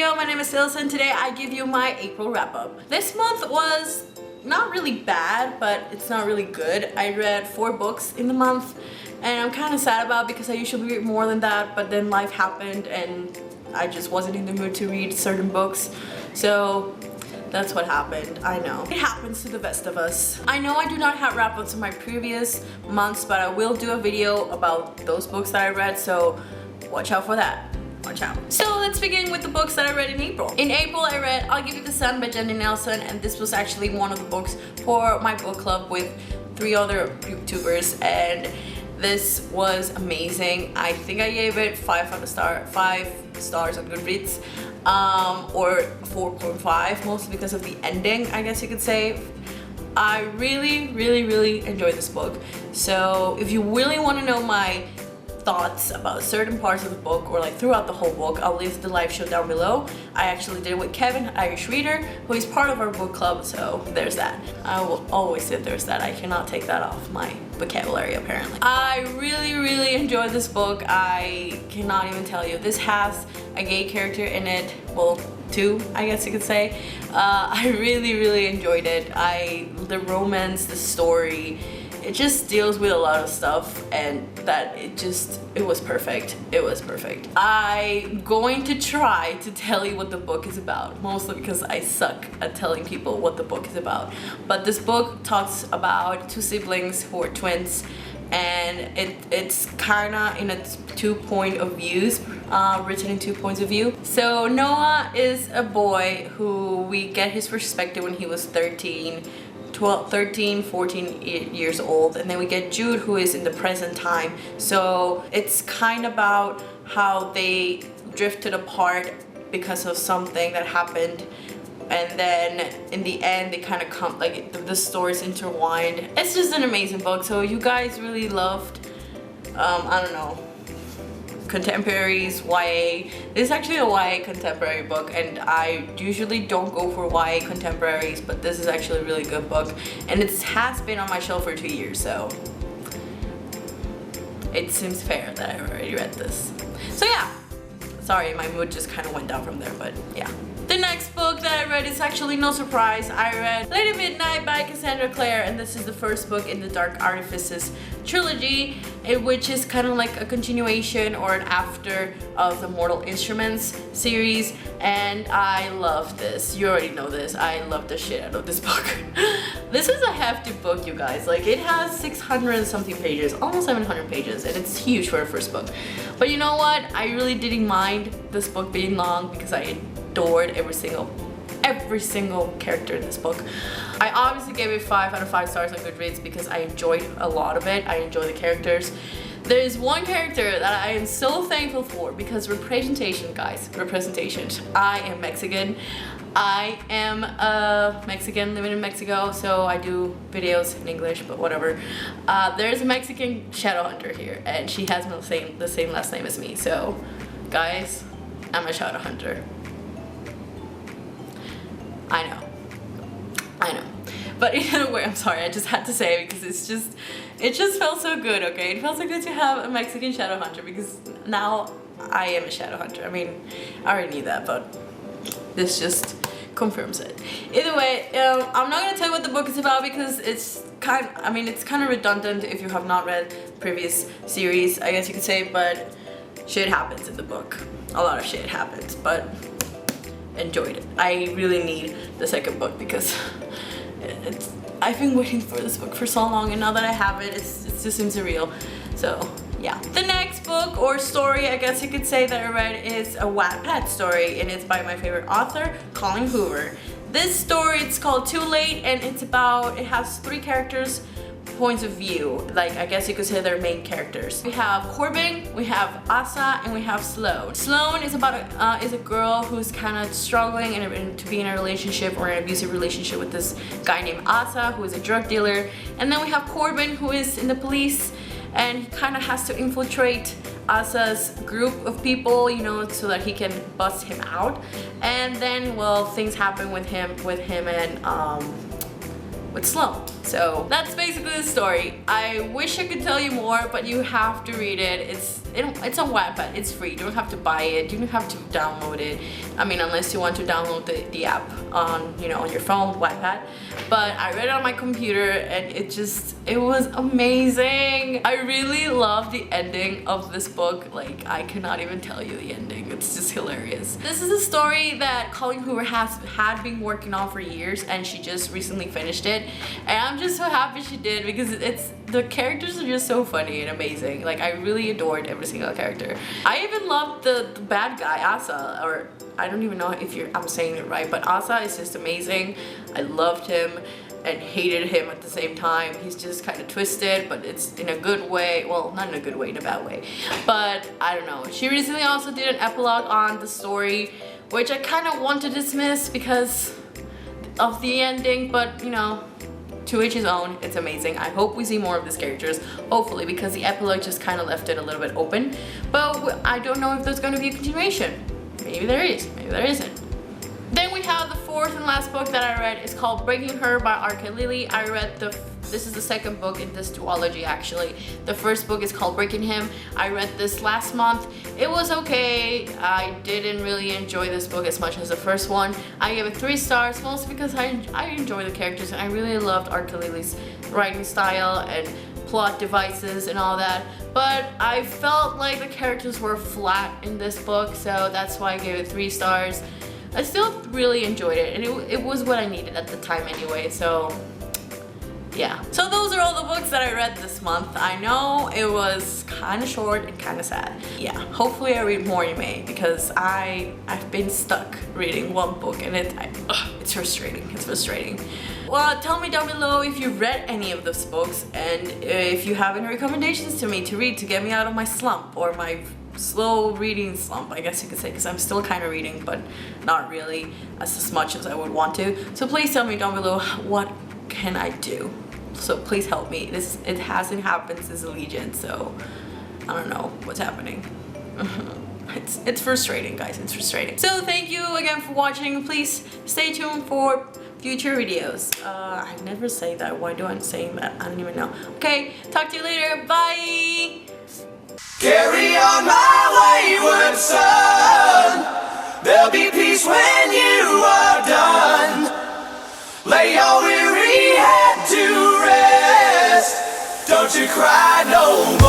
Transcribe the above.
video. My name is Heidlas and today I give you my April wrap-up. This month was not really bad, but it's not really good. I read 4 books in the month and I'm kind of sad about it because I usually read more than that, but then life happened and I just wasn't in the mood to read certain books. So that's what happened. I know. It happens to the best of us. I know I do not have wrap-ups of my previous months, but I will do a video about those books that I read, so watch out for that. Watch out. So let's begin with the books that I read in April. In April I read I'll Give You the Sun by Jenny Nelson, and this was actually one of the books for my book club with 3 other YouTubers, and this was amazing. I think I gave it 5 stars on Goodreads, or 4.5, mostly because of the ending, I guess you could say. I really enjoyed this book. So if you really want to know my thoughts about certain parts of the book, or like throughout the whole book, I'll leave the live show down below. I actually did it with Kevin, Irish Reader, who is part of our book club, so there's that. I will always say there's that. I cannot take that off my vocabulary apparently. I really enjoyed this book. I cannot even tell you. This has a gay character in it, well, 2 I guess you could say. I really enjoyed it. The romance, the story, it just deals with a lot of stuff, and that it was perfect. It was perfect. I'm going to try to tell you what the book is about, mostly because I suck at telling people what the book is about. But this book talks about 2 siblings who are twins, and it's kinda in its 2 point of views, written in 2 points of view. So Noah is a boy who we get his perspective when he was 13, 14 years old, and then we get Jude, who is in the present time. So it's kind of about how they drifted apart because of something that happened, and then in the end they kind of come, like the stories intertwined. It's just an amazing book. So you guys really loved I don't know, contemporaries, YA. This is actually a YA contemporary book, and I usually don't go for YA contemporaries, but this is actually a really good book, and it has been on my shelf for 2 years, so it seems fair that I've already read this. So yeah, sorry, my mood just kind of went down from there, but yeah. The next book that I read is actually no surprise. I read Lady Midnight by Cassandra Clare, and this is the first book in the Dark Artifices trilogy, which is kind of like a continuation or an after of the Mortal Instruments series, and I love this. You already know this. I love the shit out of this book. This is a hefty book, you guys. Like, it has 600 and something pages, almost 700 pages, and it's huge for a first book. But you know what? I really didn't mind this book being long because I adored every single character in this book. I obviously gave it 5 out of 5 stars on Goodreads because I enjoyed a lot of it. I enjoy the characters. There is one character that I am so thankful for, because representation, guys, representation. I am Mexican. I am a Mexican living in Mexico, so I do videos in English, but whatever. There's a Mexican shadow hunter here, and she has the same last name as me. So, guys, I'm a shadow hunter. I know. But either way, I'm sorry, I just had to say it because it just felt so good, okay? It felt so good to have a Mexican shadow hunter, because now I am a shadow hunter. I mean, I already knew that, but this just confirms it. Either way, I'm not gonna tell you what the book is about because it's kind of redundant if you have not read previous series, I guess you could say, but shit happens in the book. A lot of shit happens, but enjoyed it. I really need the second book because I've been waiting for this book for so long, and now that I have it, it just seems surreal. So yeah. The next book or story, I guess you could say, that I read is a WATTPAD story, and it's by my favorite author, COLLEEN HOOVER. This story, it's called Too Late, and it has 3 characters points of view, like I guess you could say they're main characters. We have Corbin, we have Asa, and we have Sloane. Sloane is a girl who's kind of struggling to be in a relationship, or an abusive relationship, with this guy named Asa, who is a drug dealer. And then we have Corbin, who is in the police, and he kind of has to infiltrate Asa's group of people, you know, so that he can bust him out. And then, well, things happen with him and with Sloane. So that's basically the story. I wish I could tell you more, but you have to read it. It's on WATTPAD. It's free. You don't have to buy it. You don't have to download it. I mean, unless you want to download the app on, you know, on your phone, WATTPAD. But I read it on my computer and it was amazing. I really love the ending of this book. Like, I cannot even tell you the ending. It's just hilarious. This is a story that Colleen Hoover had been working on for years, and she just recently finished it. And I'm just so happy she did, because the characters are just so funny and amazing. Like, I really adored every single character. I even loved the bad guy, Asa, or I don't even know if I'm saying it right, but Asa is just amazing. I loved him and hated him at the same time. He's just kind of twisted, but it's in a good way. Well, not in a good way, in a bad way. But I don't know. She recently also did an epilogue on the story, which I kind of want to dismiss because of the ending, but you know, to each his own. It's amazing. I hope we see more of these characters, hopefully, because the epilogue just kind of left it a little bit open. But I don't know if there's going to be a continuation. Maybe there is, maybe there isn't. Then we have the fourth and last book that I read. It's called Breaking Her by R.K. Lilly. I read this is the second book in this duology, actually. The first book is called Breaking Him. I read this last month. It was okay. I didn't really enjoy this book as much as the first one. I gave it 3 stars, mostly because I enjoy the characters and I really loved R.K. Lilly's writing style and plot devices and all that. But I felt like the characters were flat in this book, so that's why I gave it 3 stars. I still really enjoyed it, and it was what I needed at the time anyway, so yeah. So those are all the books that I read this month. I know it was kind of short and kind of sad. Yeah, hopefully I read more in May, because I've been stuck reading one book and it's frustrating. It's frustrating. Well, tell me down below if you've read any of those books, and if you have any recommendations to me to read to get me out of my slump, or my slow reading slump, I guess you could say, because I'm still kind of reading, but not really as much as I would want to. So please tell me down below, what can I do? So please help me. It hasn't happened since Allegiant, so I don't know what's happening. It's frustrating, guys. It's frustrating. So thank you again for watching. Please stay tuned for future videos. I never say that. Why do I saying that? I don't even know. Okay, talk to you later. Bye. Carry on, my wayward son. There'll be peace when you are done. Lay your weary head to rest. Don't you cry no more.